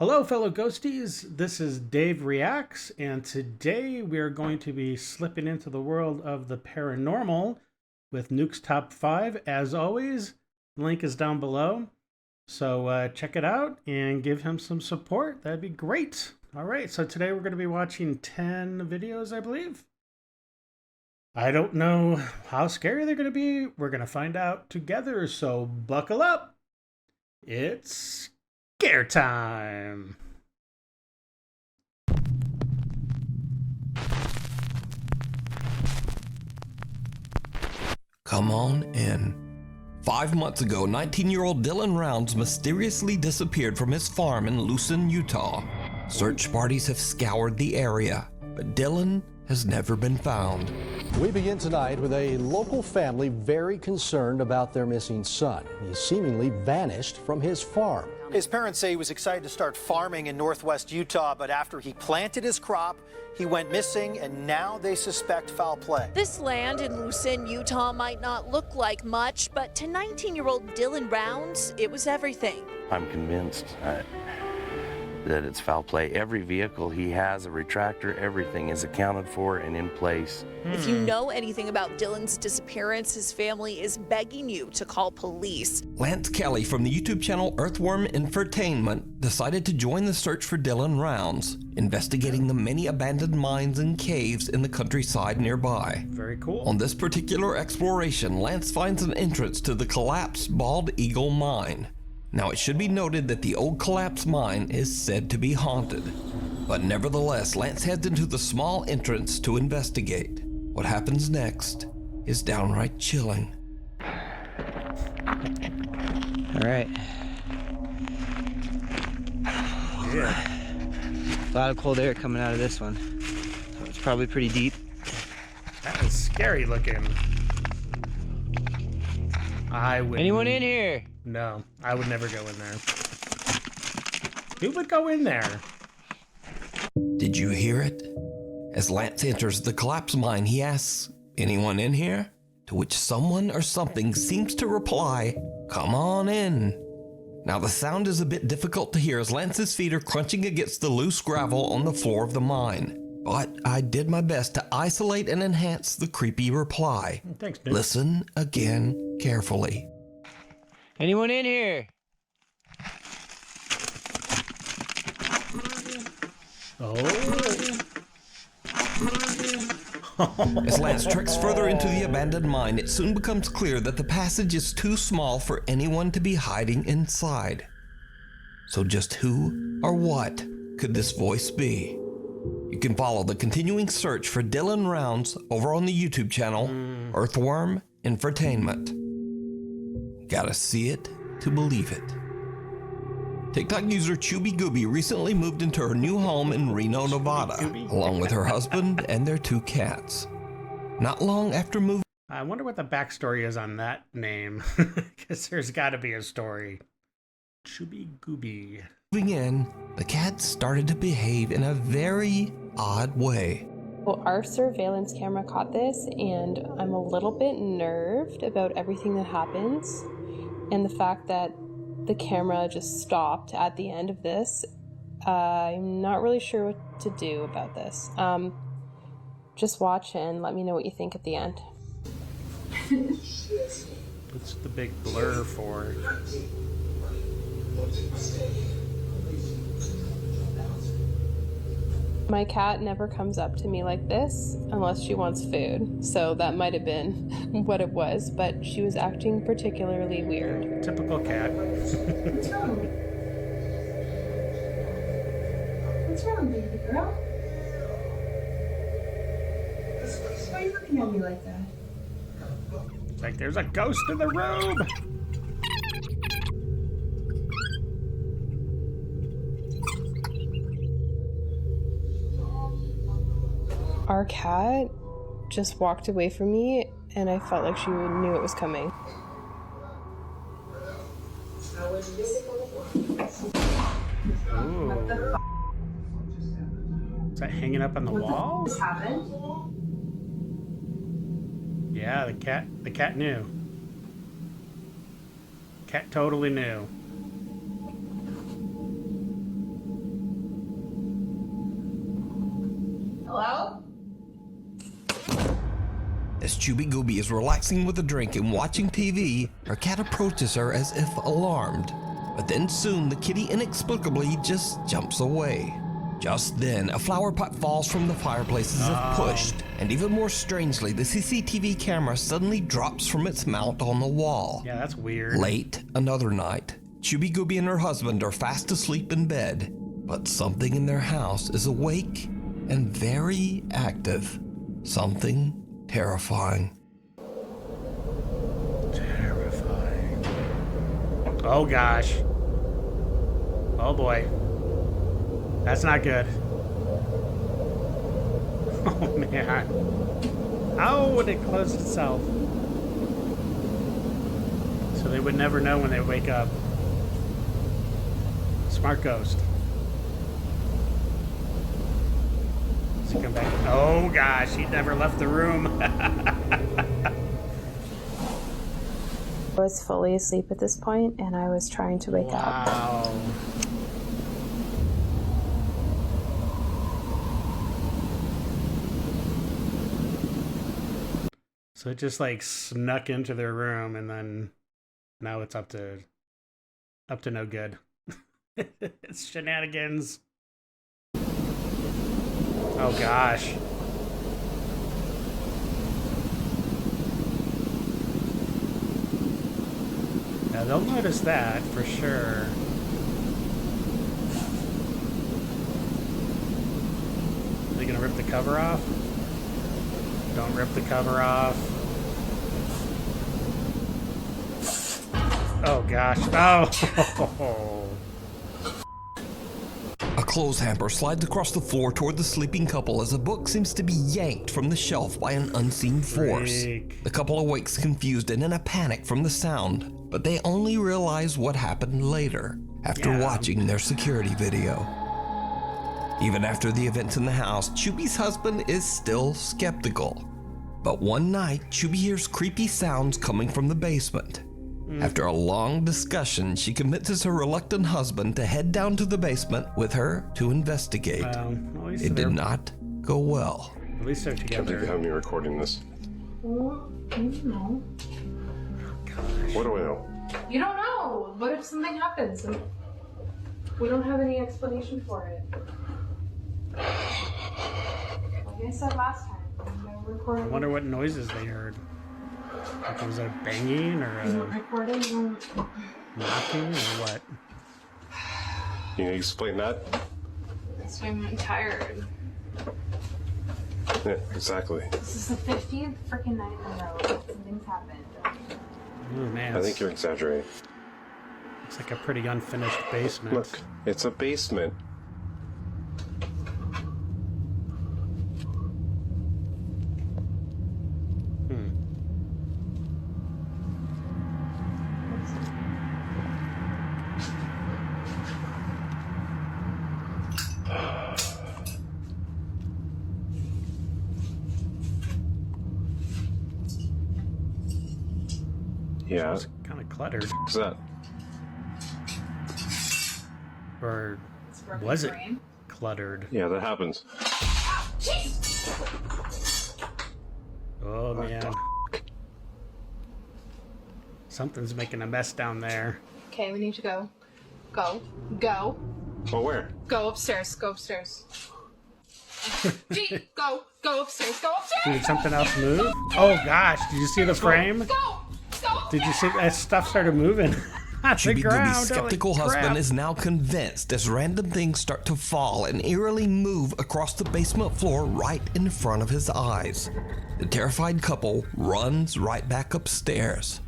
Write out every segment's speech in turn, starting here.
Hello, fellow ghosties. This is Dave Reacts, and today we are going to be slipping into the world of the paranormal with Nuke's Top 5. As always, the link is down below. So check it out and give him some support. That'd be great. All right, so today we're going to be watching 10 videos, I believe. I don't know how scary they're going to be. We're going to find out together, so buckle up. It's scare time. Come on in. 5 months ago, 19-year-old Dylan Rounds mysteriously disappeared from his farm in Lucin, Utah. Search parties have scoured the area, but Dylan has never been found. We begin tonight with a local family very concerned about their missing son. He seemingly vanished from his farm. His parents say he was excited to start farming in northwest Utah, but after he planted his crop, he went missing, and now they suspect foul play. This land in Lucin, Utah might not look like much, but to 19-year-old Dylan Rounds, it was everything. I'm convinced that it's foul play. Every vehicle he has, a retractor, everything is accounted for and in place. If you know anything about Dylan's disappearance, his family is begging you to call police. Lance Kelly from the YouTube channel Earthworm Infotainment decided to join the search for Dylan Rounds, investigating the many abandoned mines and caves in the countryside nearby. Very cool. On this particular exploration, Lance finds an entrance to the collapsed Bald Eagle mine. Now, it should be noted that the old collapsed mine is said to be haunted. But nevertheless, Lance heads into the small entrance to investigate. What happens next is downright chilling. All right. Yeah. A lot of cold air coming out of this one. So it's probably pretty deep. That is scary looking. I would. Anyone in here? No, I would never go in there. Who would go in there? Did you hear it? As Lance enters the collapsed mine, he asks, "Anyone in here?" To which someone or something seems to reply, "Come on in." Now, the sound is a bit difficult to hear as Lance's feet are crunching against the loose gravel on the floor of the mine. But I did my best to isolate and enhance the creepy reply. Thanks, dude. Listen again carefully. Anyone in here? Oh. As Lance treks further into the abandoned mine, it soon becomes clear that the passage is too small for anyone to be hiding inside. So just who or what could this voice be? You can follow the continuing search for Dylan Rounds over on the YouTube channel Earthworm Infotainment. Gotta see it to believe it. TikTok user Chubby Gooby recently moved into her new home in Reno, Nevada, along with her husband and their 2 cats. Not long after moving, I wonder what the backstory is on that name, because there's got to be a story. Chubby Gooby. in, the cats started to behave in a very odd way. Well, our surveillance camera caught this, and I'm a little bit nerved about everything that happens. And the fact that the camera just stopped at the end of this, I'm not really sure what to do about this. Just watch and let me know what you think at the end. What's the big blur for? My cat never comes up to me like this unless she wants food, so that might have been what it was, but she was acting particularly weird. Typical cat. What's wrong? What's wrong, baby girl? Why are you looking at me like that? It's like there's a ghost in the room. Our cat just walked away from me, and I felt like she knew it was coming. Ooh. Is that hanging up on the wall? What happened? Yeah, the cat knew. Cat totally knew. As Chubby Gooby is relaxing with a drink and watching TV, her cat approaches her as if alarmed. But then soon the kitty inexplicably just jumps away. Just then, a flower pot falls from the fireplace as if pushed, and even more strangely, the CCTV camera suddenly drops from its mount on the wall. Yeah, that's weird. Late another night, Chubby Gooby and her husband are fast asleep in bed, but something in their house is awake and very active. Something terrifying. Terrifying. Oh gosh. Oh boy. That's not good. Oh man. How would it close itself? So they would never know when they wake up. Smart ghost. Does he come back? Oh gosh, he never left the room. I was fully asleep at this point, and I was trying to wake up. Wow. So it just like snuck into their room, and then now it's up to no good. It's shenanigans. Oh gosh. Yeah, they'll notice that for sure. Are they gonna rip the cover off? Don't rip the cover off. Oh gosh. Oh. A clothes hamper slides across the floor toward the sleeping couple as a book seems to be yanked from the shelf by an unseen force. Freak. The couple awakes confused and in a panic from the sound, but they only realize what happened later, after watching their security video. Even after the events in the house, Chubby's husband is still skeptical. But one night, Chubby hears creepy sounds coming from the basement. After a long discussion, she convinces her reluctant husband to head down to the basement with her to investigate. At least It did not go well. At least they're Can't believe you together. have me recording this. Well, you know. What do I know? You don't know. What if something happens and we don't have any explanation for it? Like I said last time, I'm recording. I wonder what noises they heard. Like, was it a banging or You a don't recording? knocking or what? Can you explain that? That's why I'm tired. Yeah, exactly. This is the 15th freaking night in a row that something's happened. Oh man. I think you're exaggerating. It's like a pretty unfinished basement. Look, it's a basement. Yeah. It's kind of cluttered. What's that? Or was it cluttered? Yeah, that happens. Oh man. Something's making a mess down there. Okay, we need to go. Go. Go. Oh, where? Go upstairs. Go upstairs. Gee, go. Go upstairs. Go upstairs. Did something else move? Oh gosh, did you see the frame? Go. Go. Did you see that stuff started moving? On the Chubby ground. Gooby's skeptical Holy crap. husband is now convinced as random things start to fall and eerily move across the basement floor right in front of his eyes. The terrified couple runs right back upstairs.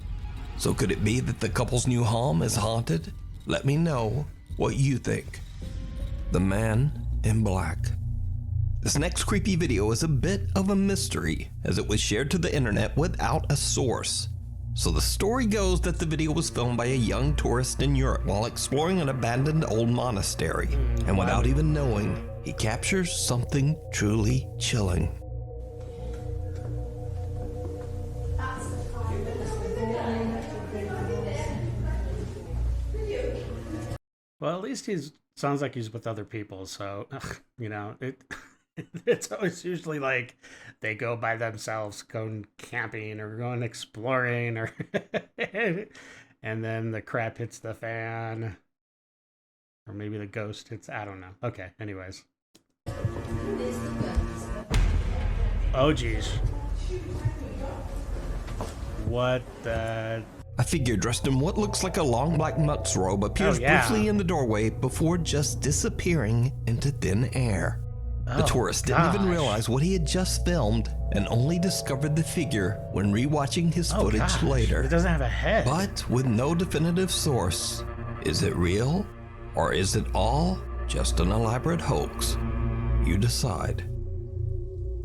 So could it be that the couple's new home is haunted? Let me know what you think. The Man in Black. This next creepy video is a bit of a mystery as it was shared to the internet without a source. So the story goes that the video was filmed by a young tourist in Europe while exploring an abandoned old monastery. And without even knowing, he captures something truly chilling. Well, at least he's sounds like he's with other people, so you know it. It's always usually like they go by themselves, going camping or going exploring, or and then the crap hits the fan, or maybe the ghost hits. I don't know. Okay. Anyways. Oh geez. What the? A figure dressed in what looks like a long black monk's robe appears briefly in the doorway before just disappearing into thin air. The tourist didn't even realize what he had just filmed and only discovered the figure when rewatching his footage later. It doesn't have a head. But with no definitive source. Is it real? Or is it all just an elaborate hoax? You decide.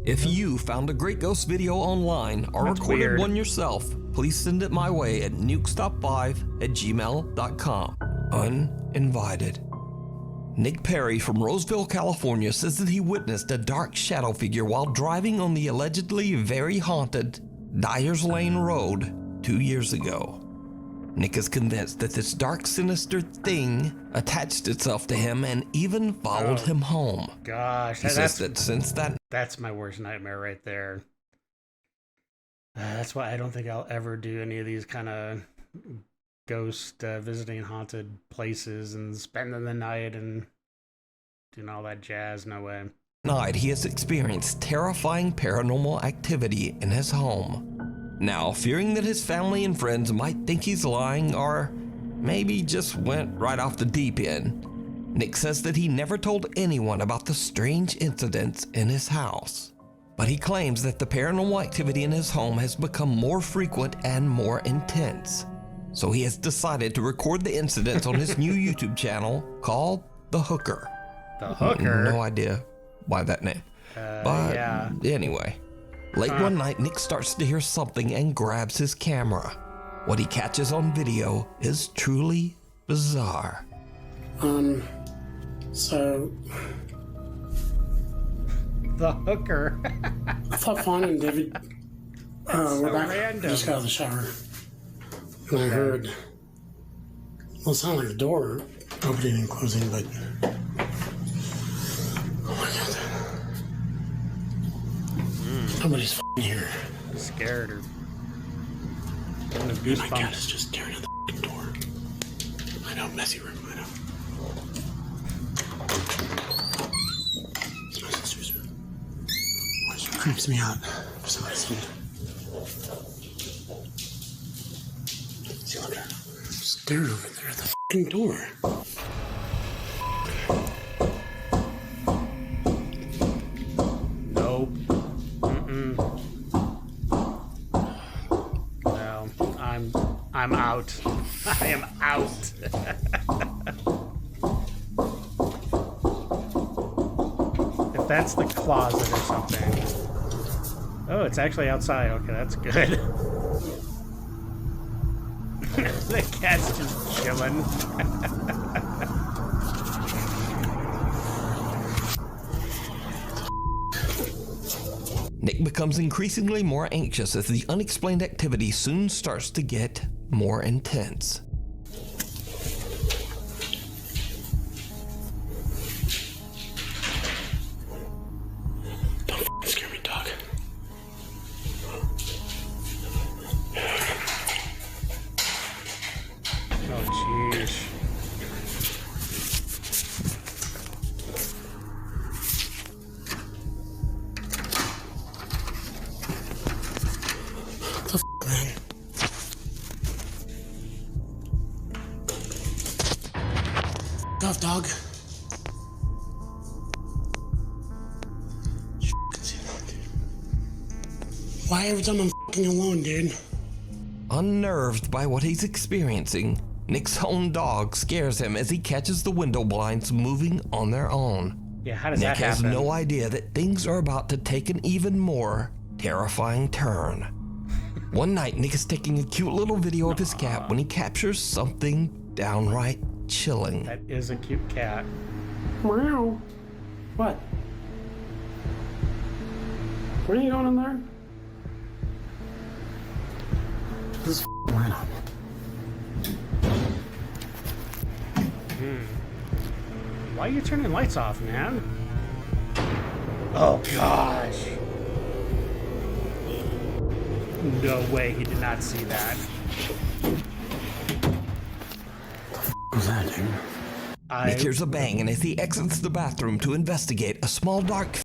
If you found a great ghost video online or recorded one yourself, please send it my way at nukestop5@gmail.com. Uninvited. Nick Perry from Roseville, California says that he witnessed a dark shadow figure while driving on the allegedly very haunted Dyers Lane Road 2 years ago. Nick is convinced that this dark, sinister thing attached itself to him and even followed him home. Gosh, he says that since that... That's my worst nightmare right there. That's why I don't think I'll ever do any of these kind of ghost visiting haunted places and spending the night and doing all that jazz. No way. Night he has experienced terrifying paranormal activity in his home. Now, fearing that his family and friends might think he's lying or maybe just went right off the deep end, Nick says that he never told anyone about the strange incidents in his house. But he claims that the paranormal activity in his home has become more frequent and more intense. So he has decided to record the incidents on his new YouTube channel called The Hooker. The Hooker? No idea why that name. But anyway, late one night, Nick starts to hear something and grabs his camera. What he catches on video is truly bizarre. So... The Hooker. I thought Fawn and David were back. Random. I just got out of the shower. And I heard... Well, it sounded like the door opening and closing, but... Oh my god. Nobody's f***ing here. I'm scared or... My cat is just staring at the f***ing door. I know, messy room, I know. Creeps me out for some reason. See, look at her. Stared over there at the f***ing door. Nope. No, I'm out. I am out. If that's the closet or something. Oh, it's actually outside. Okay, that's good. The cat's just chilling. Nick becomes increasingly more anxious as the unexplained activity soon starts to get more intense. Don't f***ing scare me, dog. Oh, jeez. The f***, man. F*** off, dog. Why every time I'm f***ing alone, dude? Unnerved by what he's experiencing, Nick's own dog scares him as he catches the window blinds moving on their own. Yeah, how does Nick that happen? has no idea that things are about to take an even more terrifying turn. One night, Nick is taking a cute little video of his cat when he captures something downright chilling. That is a cute cat. Meow. What? Where are you going in there? This is random. Why are you turning lights off, man? Oh gosh. No way he did not see that. What was that, dude? Nick hears a bang, and as he exits the bathroom to investigate, a small dark...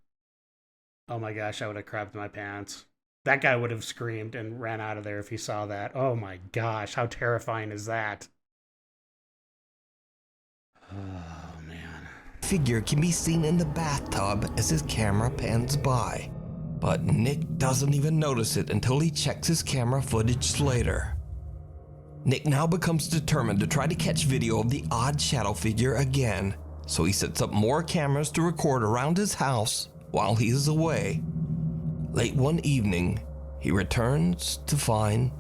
Oh my gosh, I would have crapped my pants. That guy would have screamed and ran out of there if he saw that. Oh my gosh, how terrifying is that? Oh man. Figure can be seen in the bathtub as his camera pans by. But Nick doesn't even notice it until he checks his camera footage later. Nick now becomes determined to try to catch video of the odd shadow figure again, so he sets up more cameras to record around his house while he is away. Late one evening, he returns to find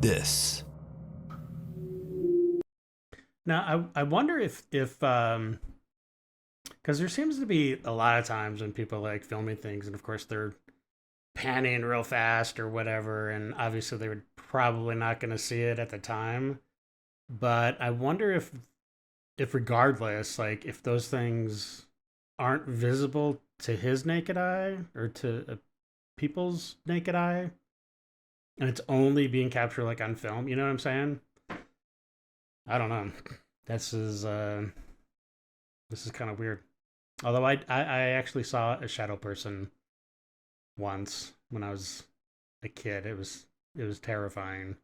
this. Now, I wonder if because there seems to be a lot of times when people like filming things, and of course they're panning real fast or whatever, and obviously they were probably not going to see it at the time. But I wonder if regardless, like if those things aren't visible to his naked eye or to people's naked eye, and it's only being captured like on film, you know what I'm saying? I don't know. This is kind of weird. Although I actually saw a shadow person once when I was a kid. It was terrifying.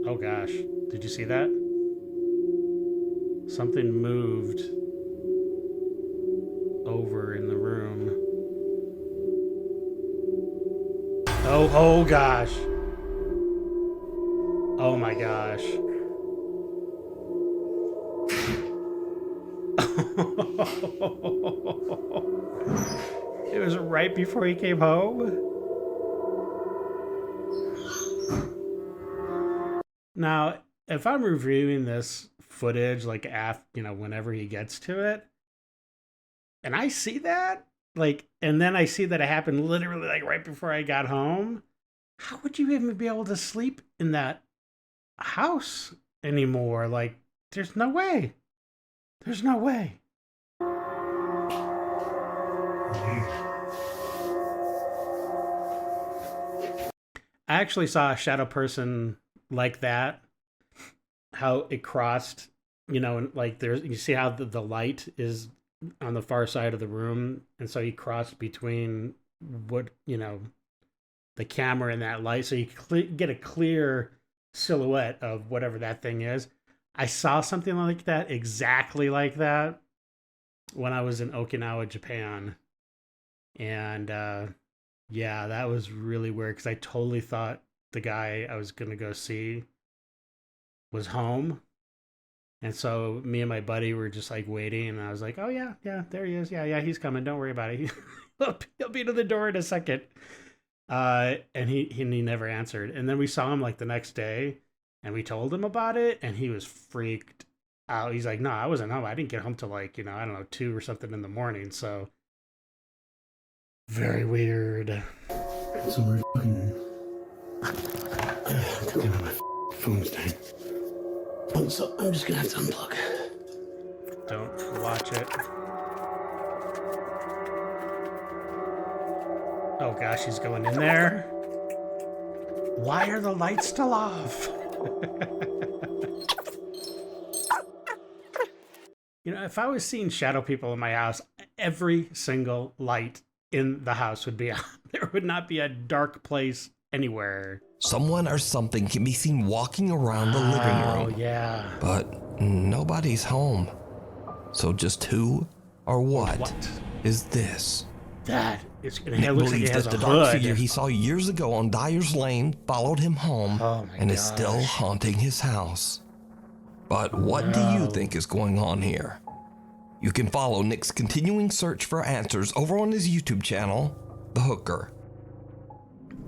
Oh gosh, did you see that? Something moved over in the room. Oh gosh. Oh my gosh. It was right before he came home. Now, if I'm reviewing this footage, like whenever he gets to it, and I see that, like, and then I see that it happened literally like right before I got home, how would you even be able to sleep in that house anymore? Like, there's no way. There's no way. I actually saw a shadow person like that. How it crossed, and like you see how the light is on the far side of the room, and so he crossed between the camera and that light, so you get a clear silhouette of whatever that thing is. I saw something like that, exactly like that, when I was in Okinawa, Japan. And yeah, that was really weird because I totally thought the guy I was going to go see was home. And so me and my buddy were just like waiting, and I was like, oh yeah, there he is. Yeah, he's coming. Don't worry about it. He'll be to the door in a second. And he never answered. And then we saw him like the next day, and we told him about it, and he was freaked out. He's like, no, I wasn't home. I didn't get home till like, I don't know, 2 or something in the morning. So very weird. So we're fucking... my phone's dying. So I'm just gonna have to unplug. Don't watch it. Oh gosh, he's going in there. Why are the lights still off? If I was seeing shadow people in my house, every single light in the house would be on. There would not be a dark place anywhere. Someone or something can be seen walking around the living room. Oh, yeah. But nobody's home. So just who or what is this? That is... Nick believes that the dark figure he saw years ago on Dyer's Lane followed him home and is still haunting his house. But what do you think is going on here? You can follow Nick's continuing search for answers over on his YouTube channel, The Hooker.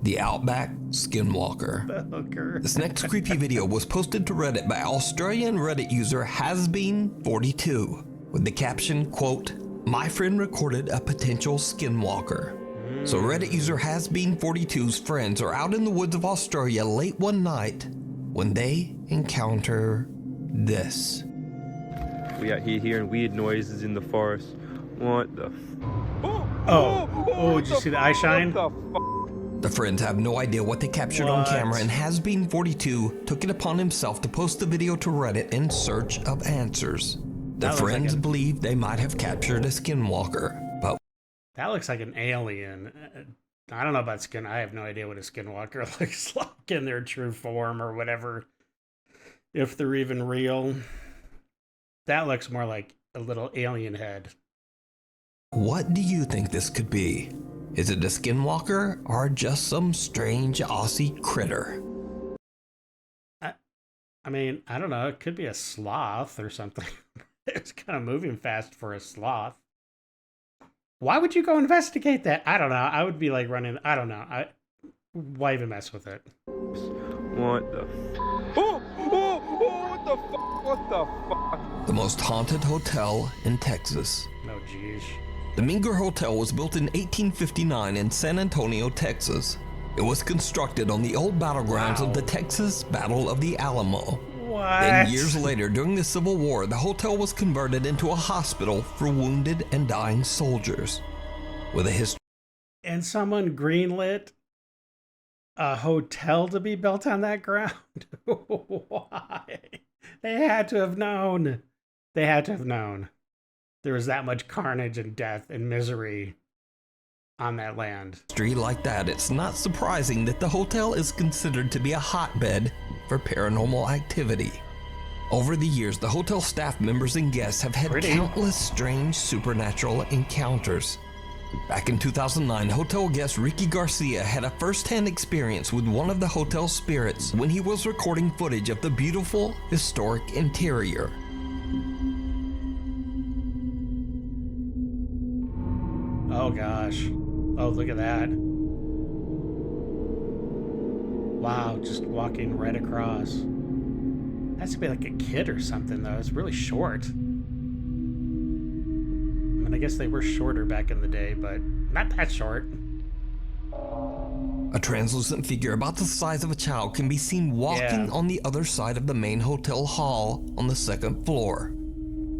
The Outback Skinwalker. The Hooker. This next creepy video was posted to Reddit by Australian Reddit user Hasbeen42 with the caption, quote, "My friend recorded a potential skinwalker." So Reddit user Hasbeen42's friends are out in the woods of Australia late one night when they encounter this. We out here hearing weird noises in the forest. What the? Oh, did you see the eye shine? The friends have no idea what they captured on camera, and Hasbeen42 took it upon himself to post the video to Reddit in search of answers. The friends believe they might have captured a skinwalker, but that looks like an alien. I don't know about skin. I have no idea what a skinwalker looks like in their true form or whatever. If they're even real. That looks more like a little alien head. what do you think this could be? Is it a skinwalker or just some strange Aussie critter? I mean, I don't know. It could be a sloth or something. It's kind of moving fast for a sloth. Why would you go investigate that? I don't know. I would be like running. I don't know. Why even mess with it? What the? What the fuck? What the fuck? The most haunted hotel in Texas. Oh, geez. The Menger Hotel was built in 1859 in San Antonio, Texas. It was constructed on the old battlegrounds of the Texas Battle of the Alamo. What? Then years later, during the Civil War, the hotel was converted into a hospital for wounded and dying soldiers. With a history. And someone greenlit a hotel to be built on that ground? Why? They had to have known. They had to have known. There was that much carnage and death and misery on that land. Like that, it's not surprising that the hotel is considered to be a hotbed for paranormal activity. Over the years, the hotel staff members and guests have had countless strange supernatural encounters. Back in 2009, hotel guest Ricky Garcia had a first-hand experience with one of the hotel spirits when he was recording footage of the beautiful, historic interior. Oh gosh. Oh, look at that. Wow, just walking right across. Has to be like a kid or something, though. It's really short. I mean, I guess they were shorter back in the day, but not that short. A translucent figure about the size of a child can be seen walking on the other side of the main hotel hall on the second floor.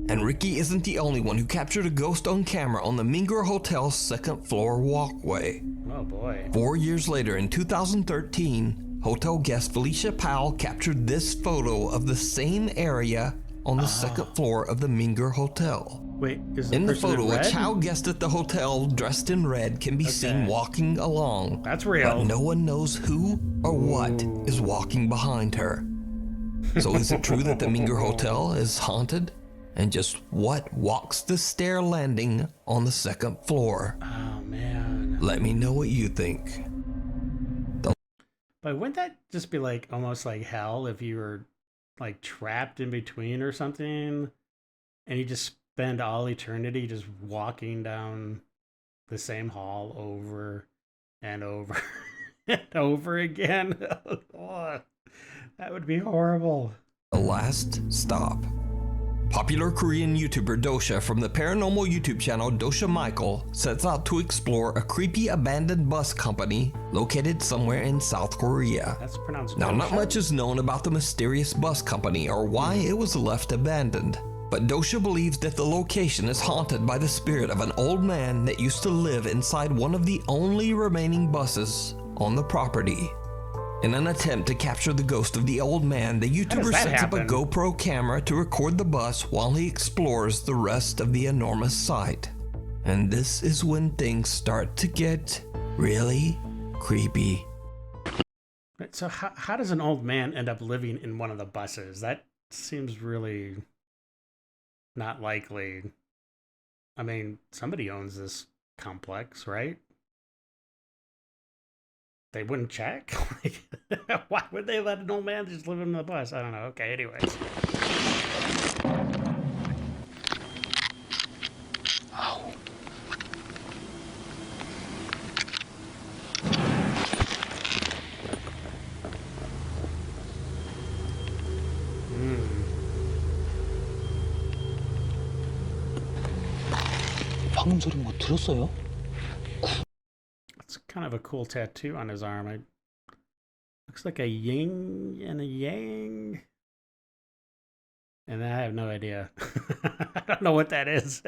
And Ricky isn't the only one who captured a ghost on camera on the Menger Hotel's second floor walkway. Oh boy. 4 years later, in 2013, hotel guest Felicia Powell captured this photo of the same area on the second floor of the Menger Hotel. Wait, is the in the person photo, in red? a child guest at the hotel dressed in red can be seen walking along. That's real. But no one knows who or what is walking behind her. So is it true that the Menger Hotel is haunted? And just what walks the stair landing on the second floor? Oh, man. Let me know what you think. But wouldn't that just be like almost like hell if you were like trapped in between or something and you just spend all eternity just walking down the same hall over and over and over again? Oh, that would be horrible. The last stop. Popular Korean YouTuber Dosha from the paranormal YouTube channel Dosha Michael sets out to explore a creepy abandoned bus company located somewhere in South Korea. That's pronounced Now, Dosha? not much is known about the mysterious bus company or why it was left abandoned, but Dosha believes that the location is haunted by the spirit of an old man that used to live inside one of the only remaining buses on the property. In an attempt to capture the ghost of the old man, the YouTuber sets up a GoPro camera to record the bus while he explores the rest of the enormous site. And this is when things start to get really creepy. Right, so how does an old man end up living in one of the buses? That seems really not likely. I mean, somebody owns this complex, right? They wouldn't check? Why would they let an old man just live in the bus? I don't know. Okay, anyways. Oh. 방금 소리 뭐 들었어요? It's kind of a cool tattoo on his arm. Looks like a yin and a yang. And I have no idea. I don't know what that is.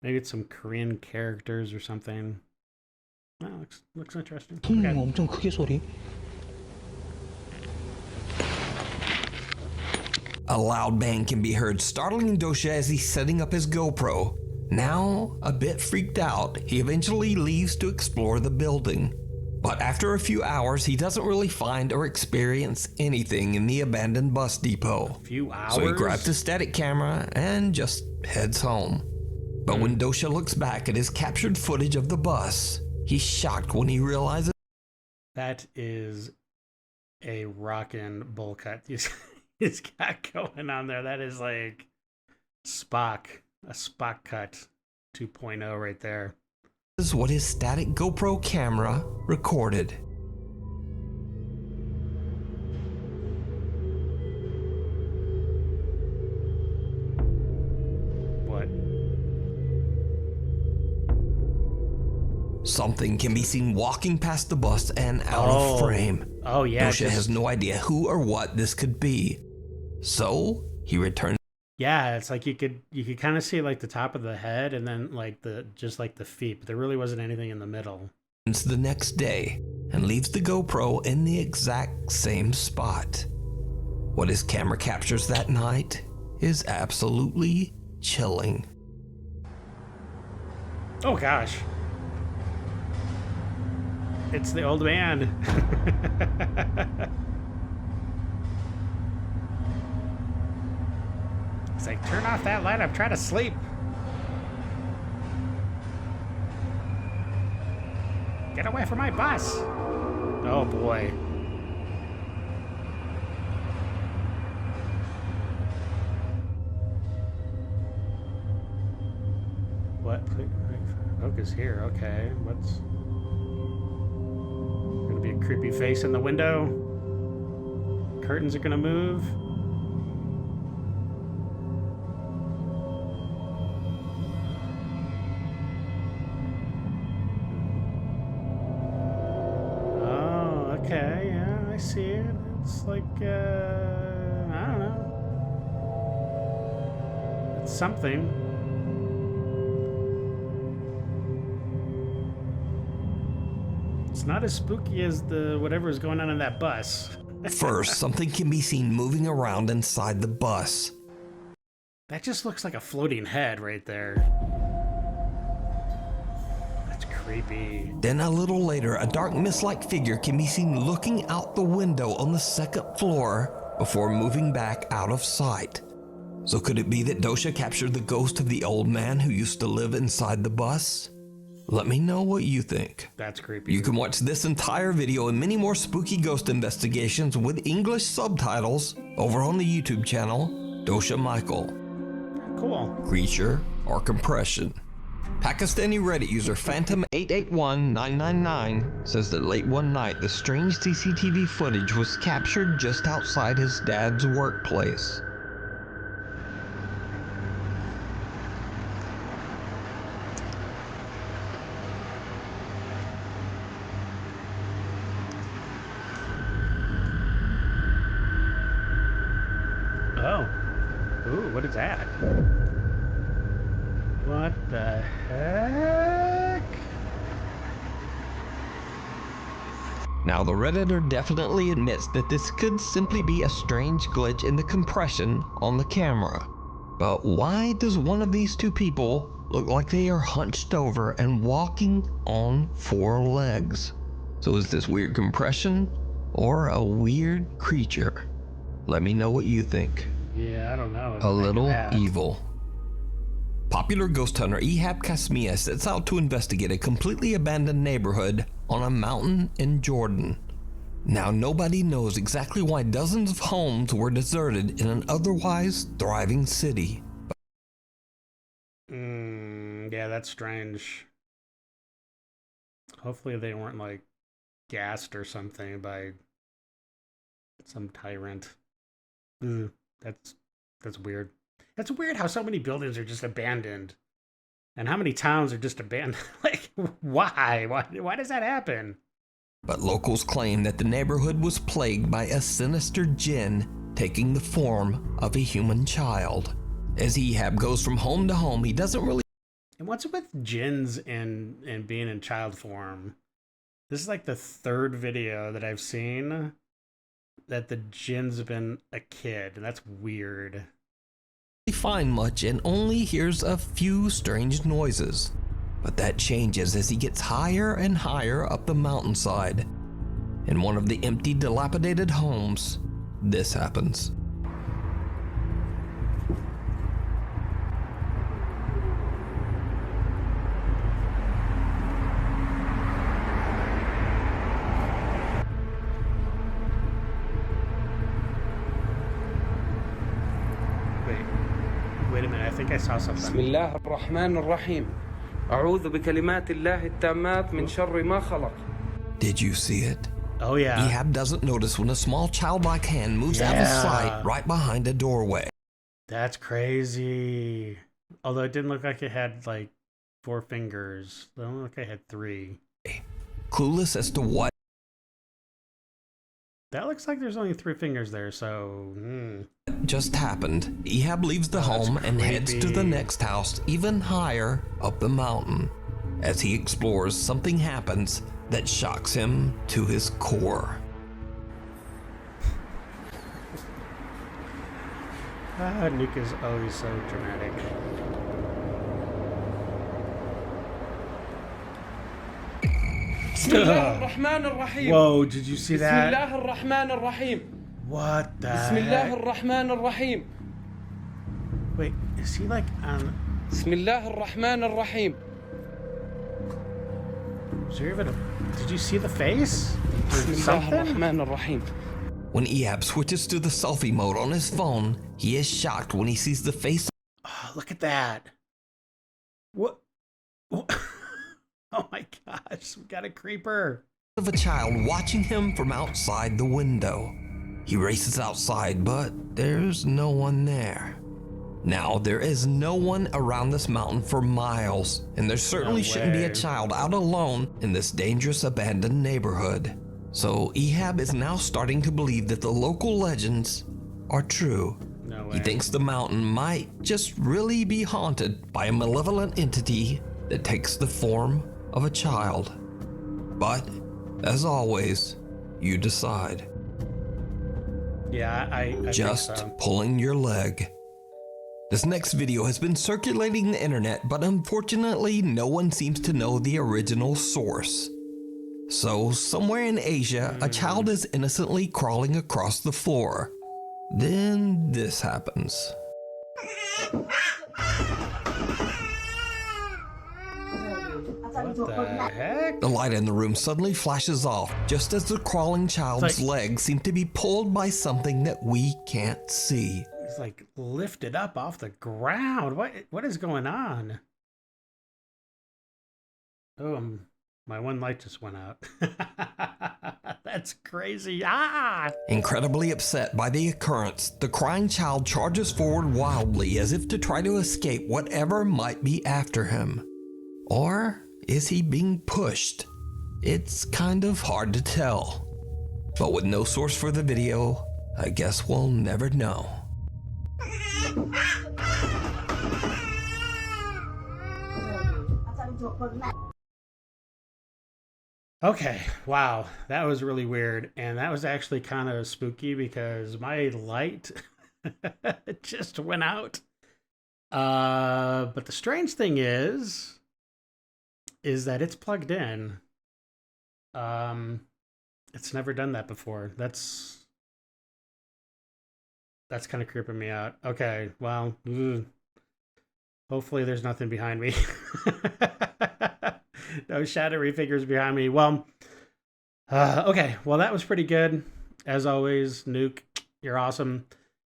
Maybe it's some Korean characters or something. Oh, looks interesting. 엄청 크게 소리. A loud bang can be heard, startling Dosha as he's setting up his GoPro. Now, a bit freaked out, he eventually leaves to explore the building. But after a few hours, he doesn't really find or experience anything in the abandoned bus depot. A few hours? So he grabs his static camera and just heads home. But when Dosha looks back at his captured footage of the bus, he's shocked when he realizes that is a rockin' bowl cut he's got going on there. That is like Spock, a Spock cut 2.0 right there. This is what his static GoPro camera recorded. What? Something can be seen walking past the bus and out of frame. Oh yeah. Dosha has no idea who or what this could be. So he returns. Yeah, it's like you could kind of see like the top of the head and then like the feet, but there really wasn't anything in the middle. The next day and leaves the GoPro in the exact same spot. What his camera captures that night is absolutely chilling. Oh gosh. It's the old man. It's like, turn off that light, I'm trying to sleep. Get away from my bus. Oh boy. What? Focus here, okay. What's... Gonna be a creepy face in the window. Curtains are gonna move. Okay, yeah, I see it. It's like, I don't know. It's something. It's not as spooky as the whatever is going on in that bus. First, something can be seen moving around inside the bus. That just looks like a floating head right there. Creepy. Then a little later, a dark mist-like figure can be seen looking out the window on the second floor before moving back out of sight. So could it be that Dosha captured the ghost of the old man who used to live inside the bus? Let me know what you think. That's creepy. You can watch this entire video and many more spooky ghost investigations with English subtitles over on the YouTube channel, Dosha Michael. Cool. Creature or compression. Pakistani Reddit user Phantom881999 says that late one night the strange CCTV footage was captured just outside his dad's workplace. Oh. Ooh, what is that? What the heck? Now the Redditor definitely admits that this could simply be a strange glitch in the compression on the camera. But why does one of these two people look like they are hunched over and walking on four legs? So is this weird compression or a weird creature? Let me know what you think. Yeah, I don't know. A little evil. Popular ghost hunter Ehab Kasmia sets out to investigate a completely abandoned neighborhood on a mountain in Jordan. Now, nobody knows exactly why dozens of homes were deserted in an otherwise thriving city. Yeah, that's strange. Hopefully they weren't like gassed or something by some tyrant. Ugh, that's weird. That's weird how so many buildings are just abandoned. And how many towns are just abandoned. Like, why? Why does that happen? But locals claim that the neighborhood was plagued by a sinister jinn taking the form of a human child. As Ehab goes from home to home, he doesn't really... And what's with jinns and being in child form? This is like the third video that I've seen that the jinns have been a kid, and that's weird. He find much and only hears a few strange noises. But that changes as he gets higher and higher up the mountainside. In one of the empty, dilapidated homes, this happens. Wait a minute, I think I saw something. بسم الله الرحمن الرحيم أعوذ بكلمات الله التامات من شر ما خلق. Did you see it? Oh yeah. Ehab doesn't notice when a small childlike hand moves out of sight right behind a doorway. That's crazy. Although it didn't look like it had like 4 fingers. It only looked like it had 3. Clueless as to what That looks like there's only 3 fingers there, so... just happened. Ehab leaves the home and heads to the next house, even higher up the mountain. As he explores, something happens that shocks him to his core. Nuke is always so dramatic. Whoa, did you see that? What the heck? Wait, is he like on... Is there even a... Did you see the face? Or something? When Ehab switches to the selfie mode on his phone, he is shocked when he sees the face. Oh, look at that. What? Oh my gosh, we got a creeper. Of a child watching him from outside the window. He races outside, but there's no one there. Now, there is no one around this mountain for miles, and there certainly shouldn't be a child out alone in this dangerous abandoned neighborhood. So Ehab is now starting to believe that the local legends are true. No way. He thinks the mountain might just really be haunted by a malevolent entity that takes the form of a child. But, as always, you decide. Yeah, I just think so. Pulling your leg. This next video has been circulating the internet, but unfortunately no one seems to know the original source. So, somewhere in Asia, a child is innocently crawling across the floor. Then this happens. What the heck? The light in the room suddenly flashes off, just as the crawling child's legs seem to be pulled by something that we can't see. He's like lifted up off the ground. What is going on? Oh, my one light just went out. That's crazy. Ah! Incredibly upset by the occurrence, the crying child charges forward wildly as if to try to escape whatever might be after him. Or is he being pushed? It's kind of hard to tell. But with no source for the video, I guess we'll never know. Okay, wow, that was really weird, and that was actually kind of spooky because my light just went out. But the strange thing is that it's plugged in. It's never done that before. That's kind of creeping me out. Okay, well, hopefully there's nothing behind me. No shadowy figures behind me. Well, okay. Well, that was pretty good. As always, Nuke, you're awesome.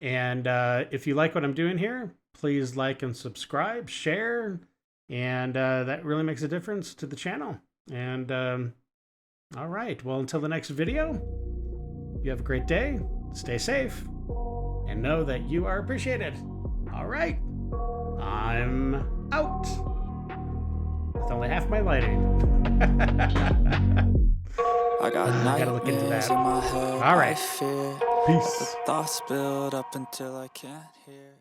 And if you like what I'm doing here, please like and subscribe, share, and that really makes a difference to the channel. And all right. Well, until the next video, you have a great day. Stay safe. And know that you are appreciated. All right. I'm out. With only half my lighting. I gotta look into that. All right. Peace. The thoughts build up until I can't hear.